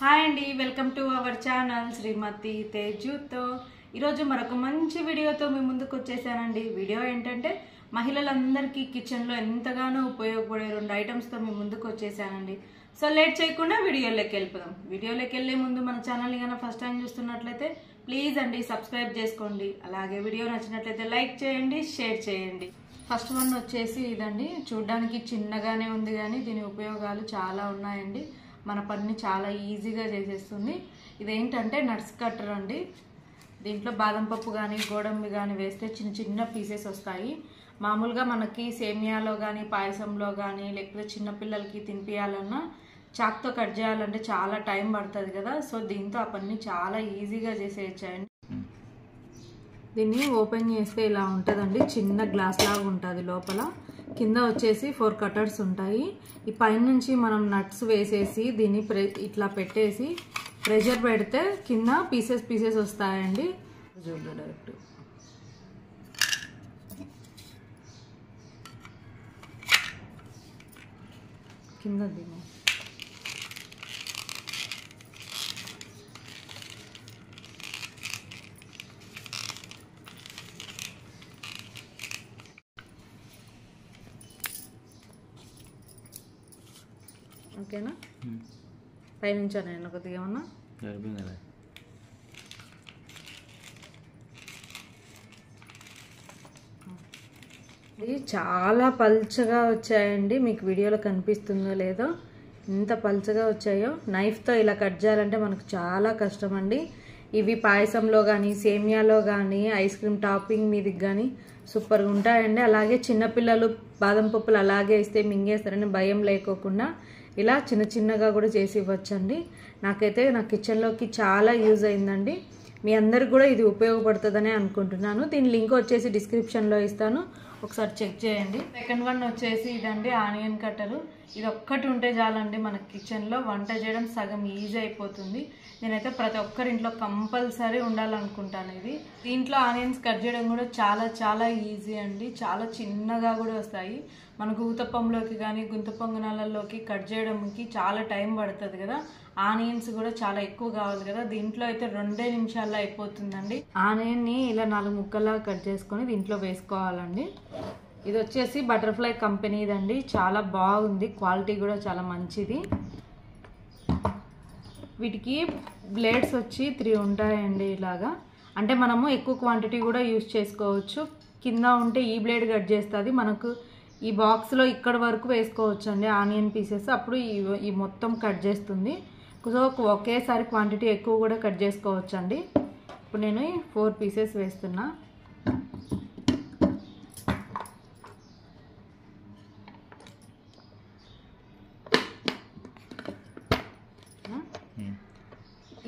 Hi అండి, welcome to our channel శ్రీమతి తేజుతో. ఈరోజు మరొక మంచి వీడియోతో మీ ముందుకు వచ్చేసానండి. వీడియో ఏంటంటే మహిళలందరికీ కిచెన్లో ఎంతగానో ఉపయోగపడే 2 ఐటమ్స్తో మీ ముందుకు వచ్చేసానండి. సో లేట్ చేయకుండా వీడియోలోకి వెళ్ళిపోదాం. వీడియోలోకి వెళ్ళే ముందు మన ఛానల్ని కన్నా ఫస్ట్ టైం చూస్తున్నట్లయితే ప్లీజ్ అండి సబ్స్క్రైబ్ చేసుకోండి. అలాగే వీడియో నచ్చినట్లయితే లైక్ చేయండి, షేర్ చేయండి. ఫస్ట్ వన్ వచ్చేసి ఇదండి. చూడ్డానికి చిన్నగానే ఉంది కానీ దీని ఉపయోగాలు చాలా ఉన్నాయండి. మన పని చాలా ఈజీగా చేసేస్తుంది. ఇదేంటంటే నట్స్ కట్టర్ అండి. దీంట్లో బాదం పప్పు కానీ గోడంబి కానీ వేస్తే చిన్న చిన్న పీసెస్ వస్తాయి. మామూలుగా మనకి సేమియాలో కానీ పాయసంలో కానీ లేకపోతే చిన్నపిల్లలకి తినిపించాలన్నా చాక్తో కట్ చేయాలంటే చాలా టైం పడుతుంది కదా. సో దీంతో ఆ పని చాలా ఈజీగా చేసేయచ్చండి. దీన్ని ఓపెన్ చేస్తే ఇలా ఉంటుందండి. చిన్న గ్లాస్ లాగా ఉంటుంది. లోపల కింద వచ్చేసి 4 కటర్స్ ఉంటాయి. ఈ పైన నుంచి మనం నట్స్ వేసేసి దీన్ని ఇట్లా పెట్టేసి ప్రెషర్ పెడితే కింద పీసెస్ వస్తాయండి. డైరెక్ట్ కింద దీని ఓకేనా. పైనుంచి నేను కొద్దిగా ఏమన్నా ఇది చాలా పల్చగా వచ్చాయండి. మీకు వీడియోలో కనిపిస్తుందో లేదో ఎంత పల్చగా వచ్చాయో. నైఫ్తో ఇలా కట్ చేయాలంటే మనకు చాలా కష్టం అండి. ఇవి పాయసంలో కానీ సేమియాలో కానీ ఐస్ క్రీమ్ టాపింగ్ మీదకి కానీ సూపర్గా ఉంటాయండి. అలాగే చిన్నపిల్లలు బాదం పప్పులు అలాగే ఇస్తే మింగేస్తారని భయం లేకోకుండా ఇలా చిన్న చిన్నగా కూడా చేసి ఇవ్వచ్చండి. నాకైతే నా కిచెన్లోకి చాలా యూజ్ అయిందండి. మీ అందరికి కూడా ఇది ఉపయోగపడుతుందని అనుకుంటున్నాను. దీని లింక్ వచ్చేసి డిస్క్రిప్షన్లో ఇస్తాను, ఒకసారి చెక్ చేయండి. సెకండ్ వన్ వచ్చేసి ఇదండి, ఆనియన్ కట్టరు. ఇది ఒక్కటి ఉంటే చాలండి మన కిచెన్లో వంట చేయడం సగం ఈజీ అయిపోతుంది. నేనైతే ప్రతి ఒక్కరింట్లో కంపల్సరీ ఉండాలనుకుంటాను ఇది. దీంట్లో ఆనియన్స్ కట్ చేయడం కూడా చాలా ఈజీ అండి. చాలా చిన్నగా కూడా వస్తాయి. మనకు ఊతప్పంలోకి కానీ గుంత పొంగనాలలోకి కట్ చేయడానికి చాలా టైం పడుతుంది కదా. ఆనియన్స్ కూడా చాలా ఎక్కువ కావాలి కదా. దీంట్లో అయితే 2 నిమిషాల్లో అయిపోతుందండి. ఆనియన్ని ఇలా 4 ముక్కలా కట్ చేసుకొని దీంట్లో వేసుకోవాలండి. ఇది వచ్చేసి బటర్ఫ్లై కంపెనీదండి. చాలా బాగుంది, క్వాలిటీ కూడా చాలా మంచిది. వీటికి బ్లేడ్స్ వచ్చి 3 ఉంటాయండి. ఇలాగా అంటే మనము ఎక్కువ క్వాంటిటీ కూడా యూజ్ చేసుకోవచ్చు. కింద ఉంటే ఈ బ్లేడ్ కట్ చేస్తుంది. మనకు ఈ బాక్స్లో ఇక్కడ వరకు వేసుకోవచ్చు అండి ఆనియన్ పీసెస్. అప్పుడు ఈ మొత్తం కట్ చేస్తుంది. సో ఒకేసారి క్వాంటిటీ ఎక్కువ కూడా కట్ చేసుకోవచ్చు అండి. ఇప్పుడు నేను 4 పీసెస్ వేస్తున్నా.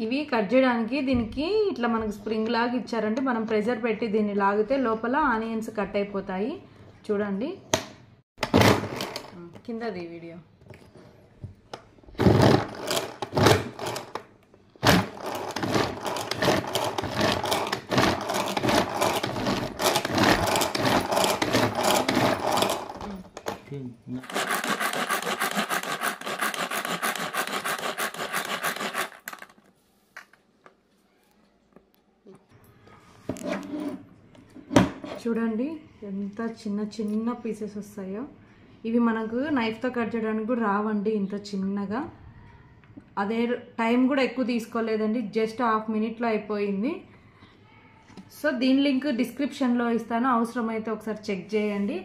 ఇవి కట్ చేయడానికి దీనికి ఇట్లా మనకు స్ప్రింగ్ లాగా ఇచ్చారంటే మనం ప్రెషర్ పెట్టి దీన్ని లాగితే లోపల ఆనియన్స్ కట్ అయిపోతాయి. చూడండి కిందది వీడియో. చూడండి ఎంత చిన్న పీసెస్ వస్తాయో. ఇవి మనకు నైఫ్తో కట్ చేయడానికి కూడా రావండి ఇంత చిన్నగా. అదే టైం కూడా ఎక్కువ తీసుకోలేదండి, జస్ట్ 1/2 మినిట్లో అయిపోయింది. సో దీని లింక్ డిస్క్రిప్షన్లో ఇస్తాను, అవసరమైతే ఒకసారి చెక్ చేయండి.